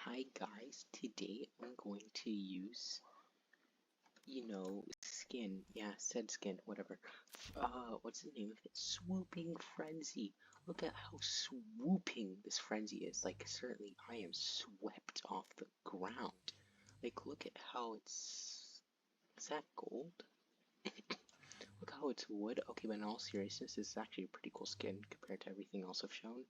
Hi guys, today I'm going to use, skin. Yeah, said skin, whatever. What's the name of it? Swooping Frenzy. Look at how swooping this frenzy is. Like, certainly I am swept off the ground. Like, look at how it's... Is that gold? Look how it's wood. Okay, but in all seriousness, this is actually a pretty cool skin compared to everything else I've shown.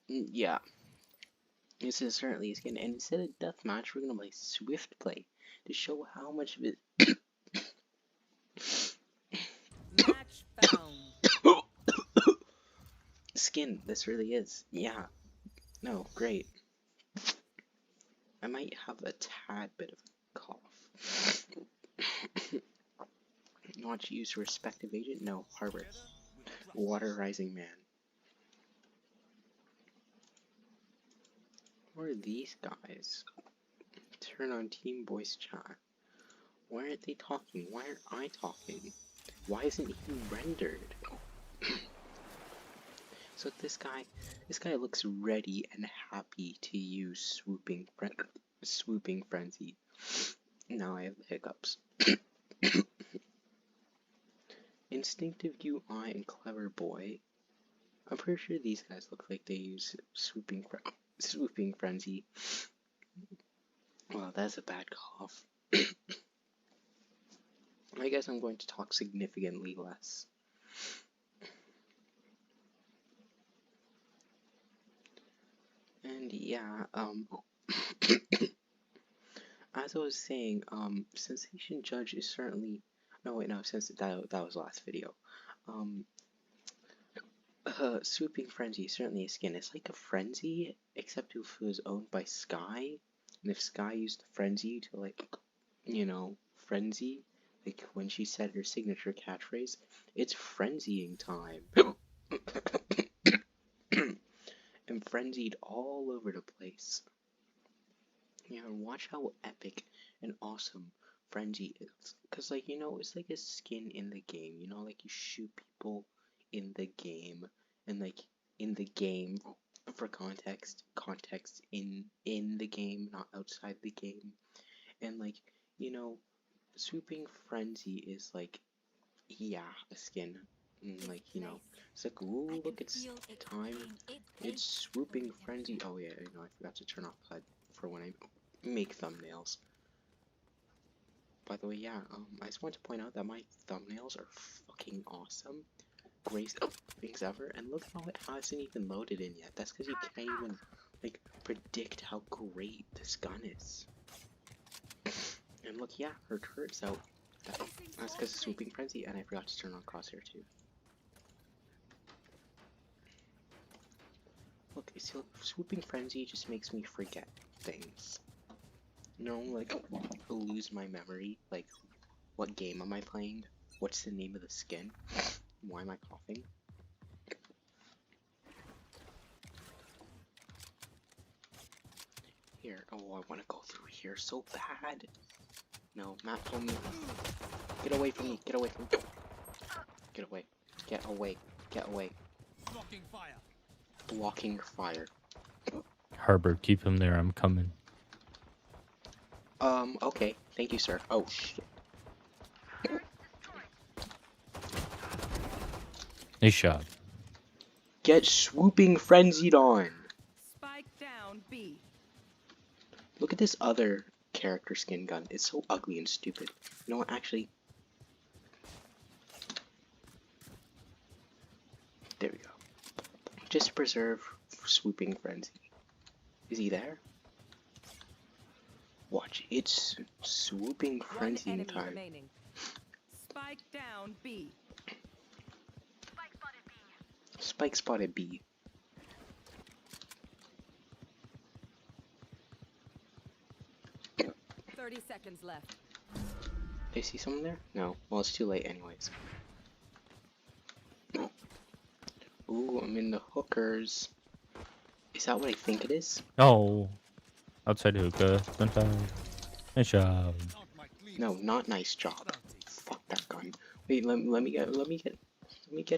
Yeah, this is certainly a skin, and instead of deathmatch, we're gonna play swift play to show how much of it. Match found. Skin, this really is. Yeah, no, great. I might have a tad bit of a cough. You want to use respective agent? No, Harbor. Water Rising Man. Who are these guys? Turn on team voice chat. Why aren't they talking? Why aren't I talking? Why isn't he rendered? So this guy looks ready and happy to use swooping frenzy. Now I have the hiccups. Instinctive UI and Clever Boy. I'm pretty sure these guys look like they use swooping frenzy. Well, that's a bad cough. I guess I'm going to talk significantly less. And yeah, as I was saying, Sensation Judge is certainly... No, wait, no, since that was last video. Swooping Frenzy is certainly a skin. It's like a Frenzy, except if it was owned by Sky. And if Sky used the Frenzy to, like, frenzy, like when she said her signature catchphrase, it's frenzying time. And frenzied all over the place. Yeah, watch how epic and awesome Frenzy is. Because, like, it's like a skin in the game. Like, you shoot people in the game. And, like, in the game, for context in the game, not outside the game. And, like, Swooping Frenzy is, like, yeah, a skin. And, like, it's like, ooh, look, it's time. It's Swooping Frenzy. Oh, yeah, I forgot to turn off HUD for when I make thumbnails. By the way, yeah, I just want to point out that my thumbnails are fucking awesome. Greatest things ever. And look how it hasn't even loaded in yet. That's because you can't even, like, predict how great this gun is. And look, yeah, her turret's out. That's because of Swooping Frenzy, and I forgot to turn on Crosshair too. Look, see, look, Swooping Frenzy just makes me forget things. Like, I'll lose my memory. Like, what game am I playing? What's the name of the skin? Why am I coughing? Here, oh, I want to go through here so bad. No, Matt told me. Get away from me, get away from me. Get away, get away, get away. Blocking fire. Blocking fire. Harbor, keep him there, I'm coming. Okay, thank you, sir. Oh, shit. Nice shot. Get Swooping Frenzied on! Spike down B. Look at this other character skin gun. It's so ugly and stupid. You know what, actually... There we go. Just to preserve Swooping Frenzy. Is he there? Watch, it's Swooping Frenzy time. Remaining. Spike down B. Spike spotted B. .30 seconds left. Did I see someone there? No. Well, it's too late anyways. Ooh, I'm in the hookers. Is that what I think it is? Oh. Outside hookah. Center. Nice job. No, not nice job. Fuck that gun. Wait, let me get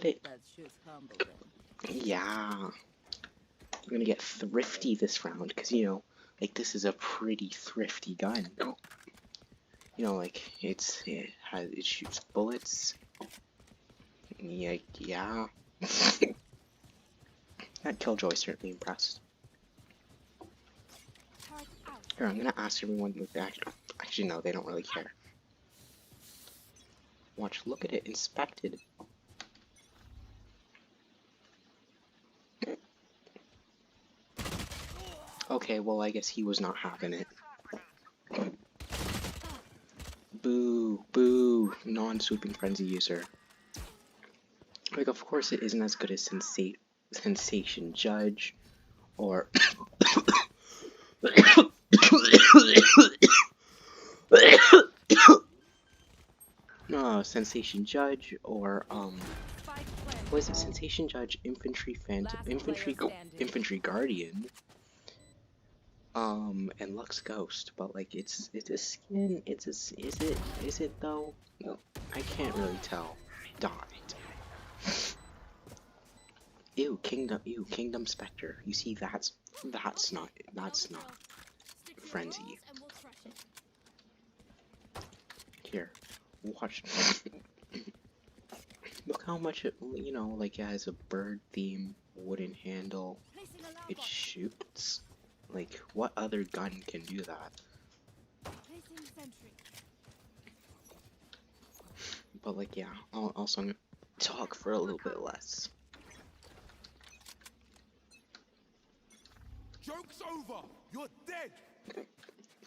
it. That shit's humble then. Yeah. I'm gonna get thrifty this round, because, you know, like, this is a pretty thrifty gun. You know, like, it shoots bullets. Yeah, yeah. That Killjoy certainly impressed. Here, I'm gonna ask everyone with actually, no, they don't really care. Watch, look at it, inspected. Okay, well, I guess he was not having it. Boo, boo, non-swooping frenzy user. Like, of course it isn't as good as Sensation Judge, or... No, Sensation Judge, or, what is it? Sensation Judge, Infantry Guardian, and Lux Ghost, but like it's a skin. Is it though? No, I can't really tell. Died. Ew, Kingdom Spectre. You see, that's not frenzy. Here, watch. Look how much it, you know, like, it has a bird theme, wooden handle, it shoots. Like, what other gun can do that? But, like, yeah, also I'm gonna talk for a little bit less. Joke's over! You're dead!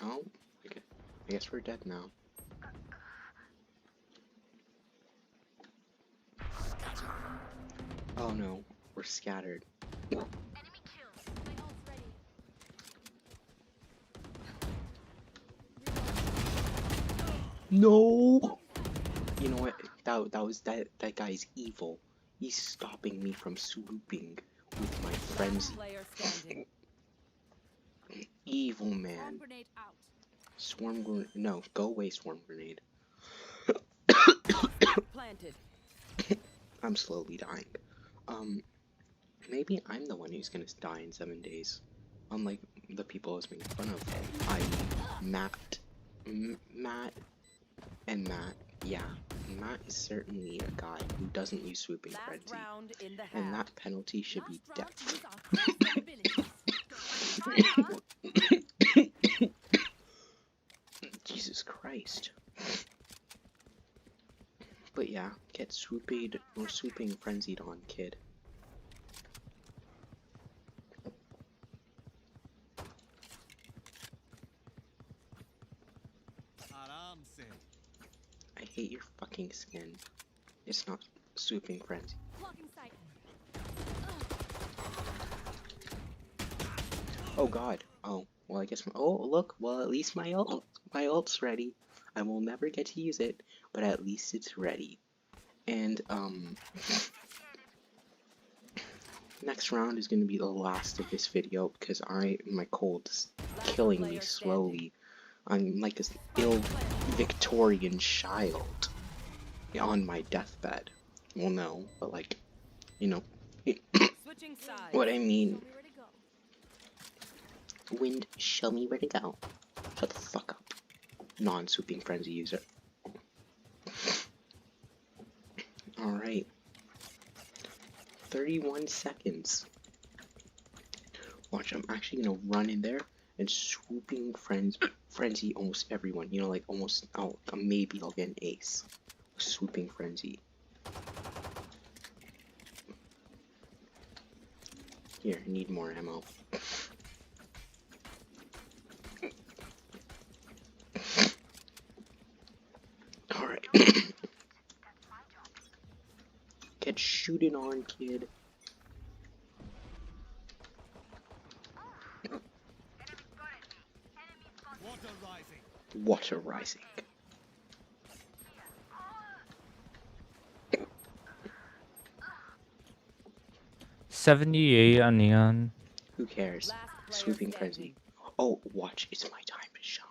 Oh, okay. I guess we're dead now. Oh no, we're scattered. No! You know what? That guy's evil. He's stopping me from swooping with my frenzy. Player standing. Evil man. Swarm grenade. No, go away, swarm grenade. Planted. I'm slowly dying. Maybe I'm the one who's gonna die in 7 days. Unlike the people I was making fun of, i.e. Matt. Matt and Matt. Yeah, Matt is certainly a guy who doesn't use swooping frenzy. And that penalty should be death. Jesus Christ. But yeah, get swooped or swooping frenzied on, kid. I hate your fucking skin. It's not swooping frenzy. Oh god. Oh, well I guess oh look, well at least my ult's ready. I will never get to use it, but at least it's ready. And next round is gonna be the last of this video because my cold's killing me slowly. I'm like this ill Victorian child on my deathbed. Well, no, but like, you know, what I mean. Wind, show me where to go. Shut the fuck up, non-swooping frenzy user. Alright. 31 seconds. Watch, I'm actually gonna run in there and swooping frenzy almost everyone. You know, like almost, oh, maybe I'll get an ace. Swooping frenzy. Here, I need more ammo. Alright. Get shooting on, kid. Water rising. $78 on Neon. Who cares? Swooping frenzy. Oh, watch, it's my time to shine.